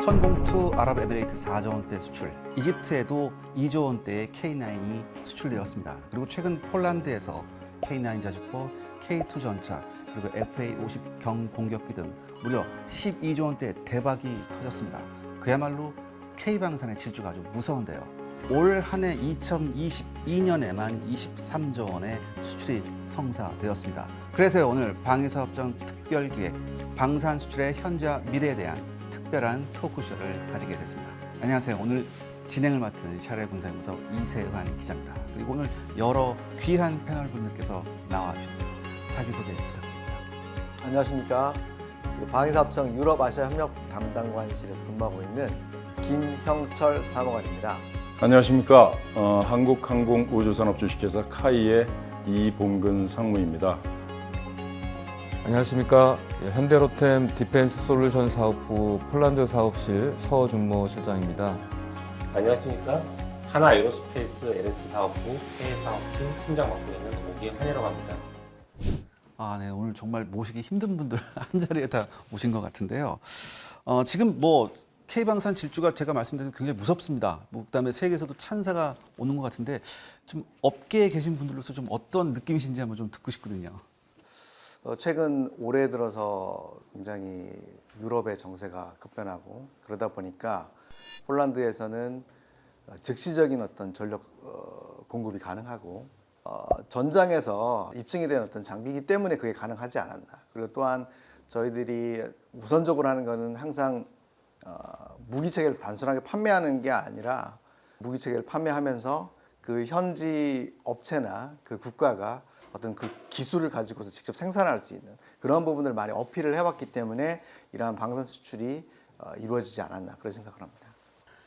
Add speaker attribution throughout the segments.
Speaker 1: 천공투 아랍에미레이트 4조 원대 수출, 이집트에도 2조 원대의 K9이 수출되었습니다. 그리고 최근 폴란드에서 K9 자주포, K2 전차, 그리고 FA-50 경공격기 등 무려 12조 원대 대박이 터졌습니다. 그야말로 K방산의 질주가 아주 무서운데요. 올 한 해 2022년에만 23조 원의 수출이 성사되었습니다. 그래서 오늘 방위사업청 특별기획 방산 수출의 현재와 미래에 대한 특별한 토크쇼를 가지게 됐습니다. 안녕하세요. 오늘 진행을 맡은 샤레 군사연구소 이세환 기자입니다. 그리고 오늘 여러 귀한 패널 분들께서 나와주셨습니다. 자기소개 부탁드립니다.
Speaker 2: 안녕하십니까. 방위사업청 유럽아시아협력 담당관실에서 근무하고 있는 김형철 사무관입니다.
Speaker 3: 안녕하십니까. 한국항공우주산업 주식회사 카이의 이봉근 상무입니다.
Speaker 4: 안녕하십니까. 현대로템 디펜스 솔루션 사업부 폴란드 사업실 서준모 실장입니다.
Speaker 5: 안녕하십니까. 하나 에어로스페이스 LS 사업부 해외 사업팀 팀장 맡고 있는 오기환이라고 합니다.
Speaker 1: 네, 오늘 정말 모시기 힘든 분들 한 자리에 다 오신 것 같은데요. 지금 뭐 K방산 질주가 제가 말씀드린 굉장히 무섭습니다. 그다음에 세계에서도 찬사가 오는 것 같은데 좀 업계에 계신 분들로서 좀 어떤 느낌이신지 한번 좀 듣고 싶거든요.
Speaker 2: 최근 올해 들어서 굉장히 유럽의 정세가 급변하고 그러다 보니까 폴란드에서는 즉시적인 어떤 전력 공급이 가능하고 전장에서 입증이 된 어떤 장비이기 때문에 그게 가능하지 않았나. 그리고 또한 저희들이 우선적으로 하는 거는 항상 무기 체계를 단순하게 판매하는 게 아니라 무기 체계를 판매하면서 그 현지 업체나 그 국가가 어떤 그 기술을 가지고서 직접 생산할 수 있는 그런 부분을 많이 어필을 해왔기 때문에 이러한 방산 수출이 이루어지지 않았나 그런 생각을 합니다.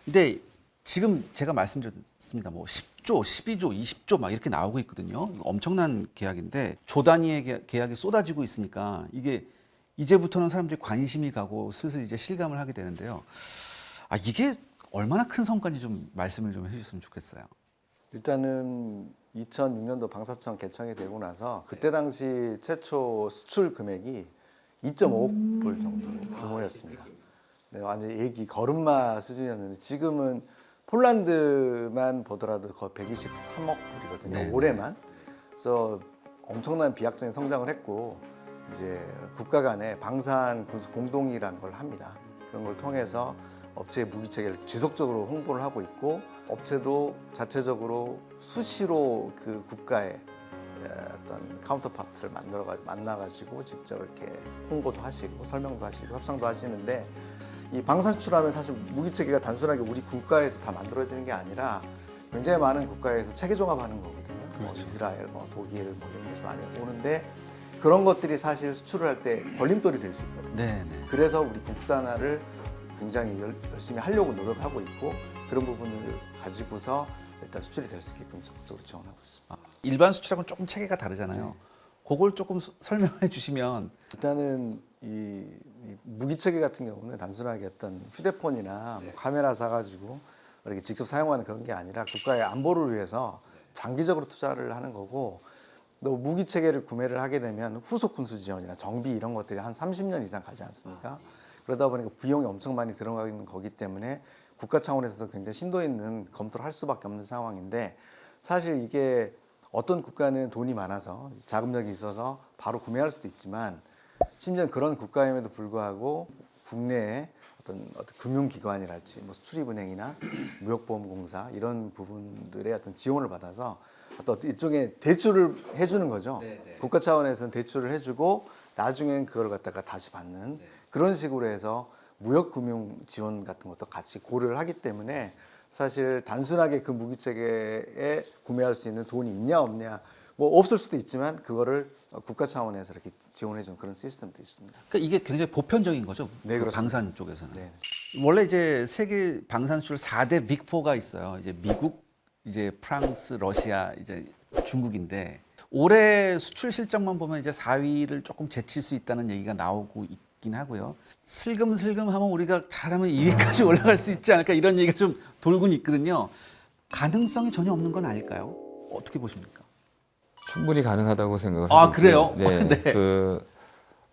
Speaker 1: 근데 지금 제가 말씀드렸습니다. 뭐 10조, 12조, 20조 막 이렇게 나오고 있거든요. 엄청난 계약인데 조 단위의 계약이 쏟아지고 있으니까 이게 이제부터는 사람들이 관심이 가고 슬슬 이제 실감을 하게 되는데요. 이게 얼마나 큰 성과인지 좀 말씀을 좀 해주셨으면 좋겠어요.
Speaker 2: 일단은 2006년도 방사청 개청이 되고 나서 그때 당시 최초 수출 금액이 2.5억 불 정도 규모였습니다. 네, 완전 얘기 걸음마 수준이었는데 지금은 폴란드만 보더라도 거의 123억 불이거든요.
Speaker 1: 네.
Speaker 2: 올해만. 그래서 엄청난 비약적인 성장을 했고 이제 국가 간의 방산 군수 공동이라는 걸 합니다. 그런 걸 통해서 업체의 무기 체계를 지속적으로 홍보를 하고 있고 업체도 자체적으로 수시로 그 국가의 어떤 카운터파트를 만나가지고 직접 이렇게 홍보도 하시고 설명도 하시고 협상도 하시는데 이 방산 수출하면 사실 무기 체계가 단순하게 우리 국가에서 다 만들어지는 게 아니라 굉장히 많은 국가에서 체계 종합하는 거거든요.
Speaker 1: 그렇죠.
Speaker 2: 이스라엘, 독일 이런 데서 많이 오는데 그런 것들이 사실 수출을 할 때 걸림돌이 될 수 있거든요.
Speaker 1: 네.
Speaker 2: 그래서 우리 국산화를 굉장히 열심히 하려고 노력하고 있고 그런 부분을 가지고서 일단 수출이 될 수 있게끔 적극적으로 지원하고 있습니다.
Speaker 1: 일반 수출하고는 조금 체계가 다르잖아요. 그걸 조금 설명해 주시면.
Speaker 2: 일단은 이 무기 체계 같은 경우는 단순하게 어떤 휴대폰이나 뭐 카메라 사가지고 이렇게 직접 사용하는 그런 게 아니라 국가의 안보를 위해서 장기적으로 투자를 하는 거고 또 무기 체계를 구매를 하게 되면 후속 군수 지원이나 정비 이런 것들이 한 30년 이상 가지 않습니까? 그러다 보니까 비용이 엄청 많이 들어가는 거기 때문에 국가 차원에서도 굉장히 심도 있는 검토를 할 수밖에 없는 상황인데 사실 이게 어떤 국가는 돈이 많아서 자금력이 있어서 바로 구매할 수도 있지만 심지어 그런 국가임에도 불구하고 국내에 어떤 금융기관이랄지 뭐 수출입은행이나 무역보험공사 이런 부분들의 어떤 지원을 받아서 어떤 일종의 대출을 해주는 거죠. 네네. 국가 차원에서는 대출을 해주고 나중엔 그걸 갖다가 다시 받는 그런 식으로 해서 무역금융 지원 같은 것도 같이 고려를 하기 때문에 사실 단순하게 그 무기체계에 구매할 수 있는 돈이 있냐 없냐 뭐 없을 수도 있지만 그거를 국가 차원에서 이렇게 지원해주는 그런 시스템도 있습니다.
Speaker 1: 그러니까 이게 굉장히 보편적인 거죠.
Speaker 2: 네,
Speaker 1: 그
Speaker 2: 그렇습니다.
Speaker 1: 방산 쪽에서는.
Speaker 2: 네.
Speaker 1: 원래 이제 세계 방산 수출 4대 빅4가 있어요. 이제 미국, 이제 프랑스, 러시아, 이제 중국인데 올해 수출 실적만 보면 이제 4위를 조금 제칠 수 있다는 얘기가 나오고 있긴 하고요. 슬금슬금 하면 우리가 잘하면 2위까지 올라갈 수 있지 않을까 이런 얘기가 좀 돌곤 있거든요. 가능성이 전혀 없는 건 아닐까요? 어떻게 보십니까?
Speaker 4: 충분히 가능하다고 생각을
Speaker 1: 아,
Speaker 4: 하고 있고요.
Speaker 1: 그래요?
Speaker 4: 네.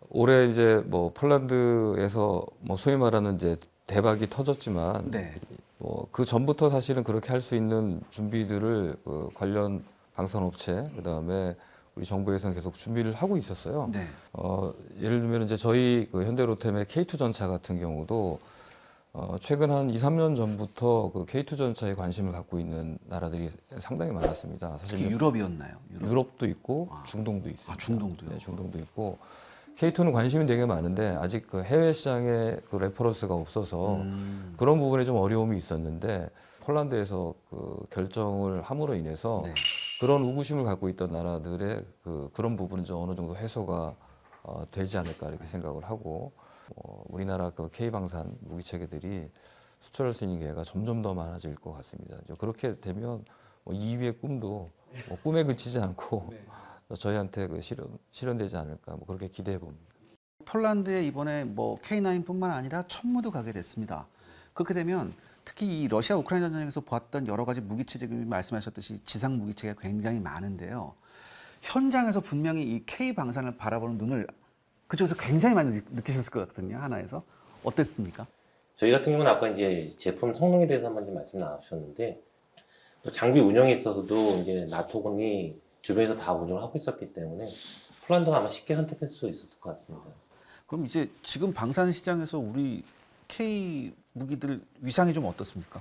Speaker 4: 올해 이제 뭐 폴란드에서 뭐 소위 말하는 이제 대박이 터졌지만
Speaker 1: 네.
Speaker 4: 뭐 그 전부터 사실은 그렇게 할 수 있는 준비들을 그 관련 방산업체 그다음에 우리 정부에서는 계속 준비를 하고 있었어요.
Speaker 1: 네.
Speaker 4: 예를 들면 이제 저희 그 현대로템의 K2 전차 같은 경우도 최근 한 2, 3년 전부터 그 K2 전차에 관심을 갖고 있는 나라들이 상당히 많았습니다. 사실
Speaker 1: 특히 유럽이었나요?
Speaker 4: 유럽도 있고 중동도 있어요.
Speaker 1: 아, 중동도요?
Speaker 4: 네, 중동도 있고 K2는 관심이 되게 많은데 아직 그 해외 시장에 그 레퍼런스가 없어서 그런 부분에 좀 어려움이 있었는데 폴란드에서 그 결정을 함으로 인해서
Speaker 1: 네.
Speaker 4: 그런 의구심을 갖고 있던 나라들의 그런 부분은 좀 어느 정도 해소가 되지 않을까 이렇게 생각을 하고 우리나라 그 K방산 무기 체계들이 수출할 수 있는 기회가 점점 더 많아질 것 같습니다. 그렇게 되면 뭐 2위의 꿈도 뭐 꿈에 그치지 않고 저희한테 그 실현되지 않을까 뭐 그렇게 기대해 봅니다.
Speaker 1: 폴란드에 이번에 뭐 K9뿐만 아니라 천무도 가게 됐습니다. 그렇게 되면 특히 이 러시아 우크라이나 전쟁에서 보았던 여러 가지 무기 체제가 말씀하셨듯이 지상 무기 체계가 굉장히 많은데요. 현장에서 분명히 이 K 방산을 바라보는 눈을 그쪽에서 굉장히 많이 느끼셨을 것 같거든요. 하나에서 어땠습니까?
Speaker 5: 저희 같은 경우는 아까 이제 제품 성능에 대해서 한번 좀 말씀 나누셨는데 또 장비 운영에 있어서도 이제 나토군이 주변에서 다 운영을 하고 있었기 때문에 폴란드가 아마 쉽게 선택할 수 있었을 것 같습니다.
Speaker 1: 그럼 이제 지금 방산 시장에서 우리 K 무기들 위상이 좀 어떻습니까?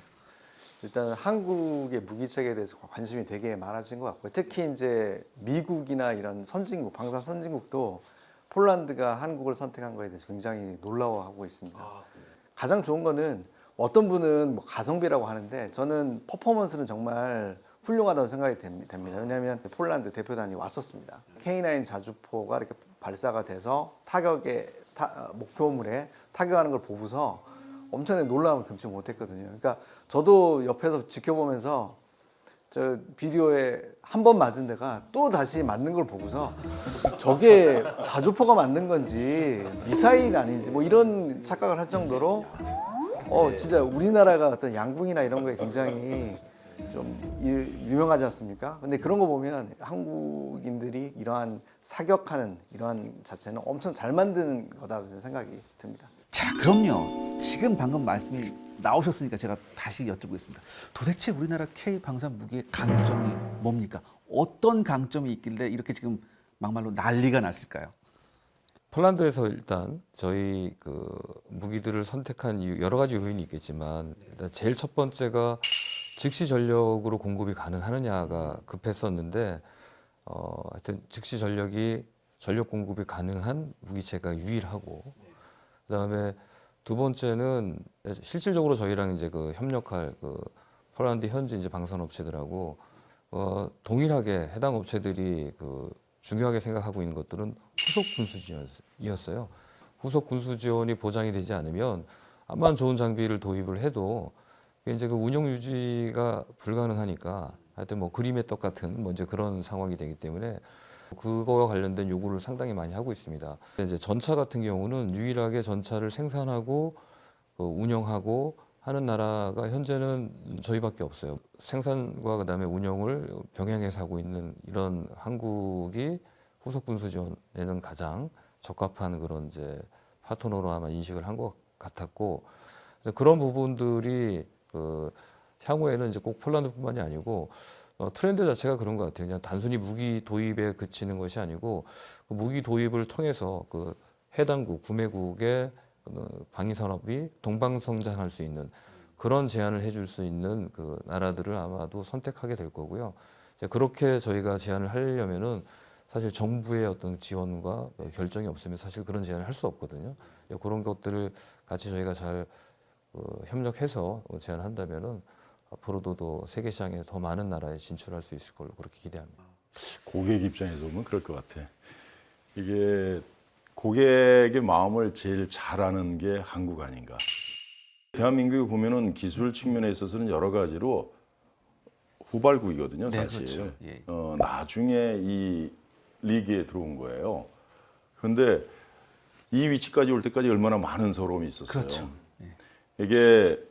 Speaker 2: 일단 한국의 무기 체계에 대해서 관심이 되게 많아진 것 같고요. 특히 이제 미국이나 이런 선진국, 방산 선진국도 폴란드가 한국을 선택한 거에 대해서 굉장히 놀라워하고 있습니다. 가장 좋은 거는 어떤 분은 뭐 가성비라고 하는데 저는 퍼포먼스는 정말 훌륭하다고 생각이 됩니다. 왜냐하면 폴란드 대표단이 왔었습니다. K9 자주포가 이렇게 발사가 돼서 목표물에 타격하는 걸 보고서 엄청나게 놀라움을 금치 못했거든요. 그러니까 저도 옆에서 지켜보면서 저 비디오에 한 번 맞은 데가 또 다시 맞는 걸 보고서 저게 자주포가 맞는 건지 미사일 아닌지 뭐 이런 착각을 할 정도로 진짜 우리나라가 어떤 양궁이나 이런 거에 굉장히 좀 유명하지 않습니까? 근데 그런 거 보면 한국인들이 이러한 사격하는 이러한 자체는 엄청 잘 만드는 거다라는 생각이 듭니다.
Speaker 1: 자, 그럼요. 지금 방금 말씀이 나오셨으니까 제가 다시 여쭤보겠습니다. 도대체 우리나라 K 방산 무기의 강점이 뭡니까? 어떤 강점이 있길래 이렇게 지금 막말로 난리가 났을까요?
Speaker 4: 폴란드에서 일단 저희 그 무기들을 선택한 이유 여러 가지 요인이 있겠지만 일단 제일 첫 번째가 즉시 전력으로 공급이 가능하느냐가 급했었는데 하여튼 즉시 전력 공급이 가능한 무기체가 유일하고 그다음에 두 번째는 실질적으로 저희랑 이제 그 협력할 그 폴란드 현지 이제 방산업체들하고 동일하게 해당 업체들이 그 중요하게 생각하고 있는 것들은 후속 군수 지원이었어요. 후속 군수 지원이 보장이 되지 않으면 암만 좋은 장비를 도입을 해도 이제 그 운영 유지가 불가능하니까 하여튼 뭐 그림의 떡 같은 뭐 이제 그런 상황이 되기 때문에 그거와 관련된 요구를 상당히 많이 하고 있습니다. 이제 전차 같은 경우는 유일하게 전차를 생산하고 운영하고 하는 나라가 현재는 저희밖에 없어요. 생산과 그다음에 운영을 병행해서 하고 있는 이런 한국이 후속 군수 지원에는 가장 적합한 그런 이제 파트너로 아마 인식을 한 것 같았고 그런 부분들이 향후에는 이제 꼭 폴란드뿐만이 아니고 트렌드 자체가 그런 것 같아요. 그냥 단순히 무기 도입에 그치는 것이 아니고 그 무기 도입을 통해서 그 해당국, 구매국의 방위 산업이 동방성장할 수 있는 그런 제안을 해줄 수 있는 그 나라들을 아마도 선택하게 될 거고요. 이제 그렇게 저희가 제안을 하려면은 사실 정부의 어떤 지원과 결정이 없으면 사실 그런 제안을 할 수 없거든요. 그런 것들을 같이 저희가 잘 협력해서 제안한다면은 앞으로도 더 세계 시장에 더 많은 나라에 진출할 수 있을 걸로 그렇게 기대합니다.
Speaker 3: 고객 입장에서 보면 그럴 것 같아. 이게 고객의 마음을 제일 잘 아는 게 한국 아닌가. 대한민국에 보면은 기술 측면에 있어서는 여러 가지로 후발국이거든요, 사실.
Speaker 1: 네, 그렇죠. 예.
Speaker 3: 나중에 이 리그에 들어온 거예요. 그런데 이 위치까지 올 때까지 얼마나 많은 서러움이 있었어요.
Speaker 1: 그렇죠. 예.
Speaker 3: 이게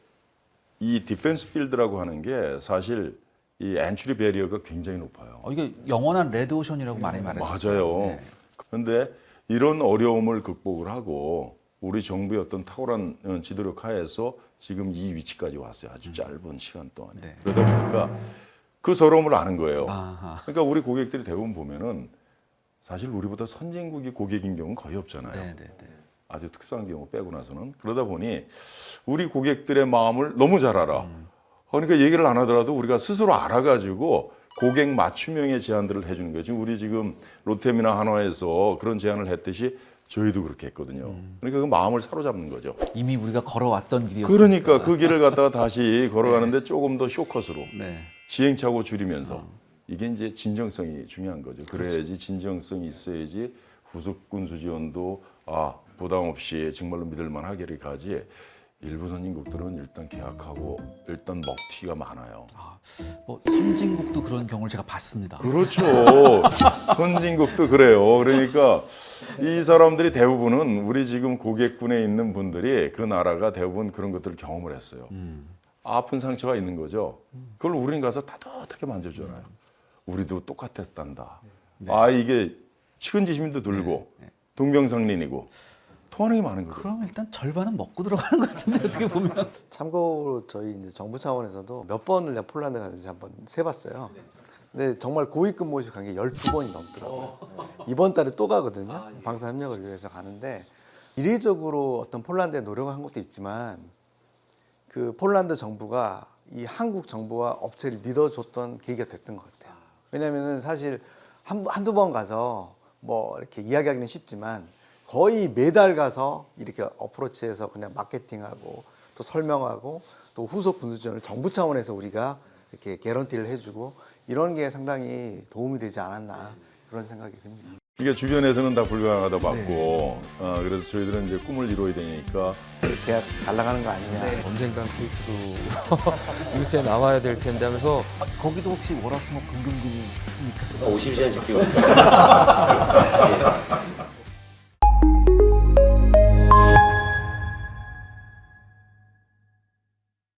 Speaker 3: 이 디펜스 필드라고 하는 게 사실 이 엔트리 베리어가 굉장히 높아요.
Speaker 1: 이게 영원한 레드오션이라고 많이 말했었어요.
Speaker 3: 맞아요.
Speaker 1: 네.
Speaker 3: 그런데 이런 어려움을 극복을 하고 우리 정부의 어떤 탁월한 지도력 하에서 지금 이 위치까지 왔어요. 아주 짧은 시간 동안에.
Speaker 1: 네.
Speaker 3: 그러다 보니까 그 서러움을 아는 거예요.
Speaker 1: 아하.
Speaker 3: 그러니까 우리 고객들이 대부분 보면은 사실 우리보다 선진국이 고객인 경우는 거의 없잖아요.
Speaker 1: 네, 네, 네.
Speaker 3: 아주 특수한 경우 빼고 나서는. 그러다 보니 우리 고객들의 마음을 너무 잘 알아. 그러니까 얘기를 안 하더라도 우리가 스스로 알아가지고 고객 맞춤형의 제안들을 해주는 거죠. 우리 지금 롯데미나 한화에서 그런 제안을 했듯이 저희도 그렇게 했거든요. 그러니까 그 마음을 사로잡는 거죠.
Speaker 1: 이미 우리가 걸어왔던 길이었어요.
Speaker 3: 그러니까 그 길을 갖다가 다시 걸어가는데 조금 더 쇼컷으로
Speaker 1: 네.
Speaker 3: 시행착오 줄이면서 이게 이제 진정성이 중요한 거죠. 그래야지 진정성이 있어야지 후속군수 지원도 부담 없이 정말로 믿을만하게 가지. 일부 선진국들은 일단 계약하고 일단 먹튀가 많아요.
Speaker 1: 뭐 선진국도 그런 경우를 제가 봤습니다.
Speaker 3: 그렇죠. 선진국도 그래요. 그러니까 이 사람들이 대부분은 우리 지금 고객군에 있는 분들이 그 나라가 대부분 그런 것들을 경험을 했어요. 아픈 상처가 있는 거죠. 그걸 우리는 가서 따뜻하게 만져주잖아요. 우리도 똑같았단다. 이게 측은지심도 들고 동병상련이고 통하는 게 많은 거죠.
Speaker 1: 그럼 일단 절반은 먹고 들어가는 것 같은데 어떻게 보면.
Speaker 2: 참고로 저희 이제 정부 차원에서도 몇 번을 내가 폴란드 가는지 한번 세봤어요. 근데 정말 고위급 모시고 간 게 12번이 넘더라고요. 이번 달에 또 가거든요. 방사 협력을 위해서 가는데 이례적으로 어떤 폴란드에 노력한 것도 있지만 그 폴란드 정부가 이 한국 정부와 업체를 믿어줬던 계기가 됐던 것 같아요. 왜냐면은 사실 한두 번 가서 뭐 이렇게 이야기하기는 쉽지만 거의 매달 가서 이렇게 어프로치해서 그냥 마케팅하고 또 설명하고 또 후속 군수 지원을 정부 차원에서 우리가 이렇게 개런티를 해주고 이런 게 상당히 도움이 되지 않았나 그런 생각이 듭니다.
Speaker 3: 이게 주변에서는 다 불가능하다 봤고
Speaker 1: 네.
Speaker 3: 그래서 저희들은 이제 꿈을 이루어야 되니까
Speaker 2: 계약 날아가는 거 아니냐.
Speaker 4: 언젠간 케이크도 뉴스에 나와야 될 텐데 하면서
Speaker 1: 거기도 혹시 월화수목 금금근이
Speaker 5: 50시간 지키고 있어요. 예.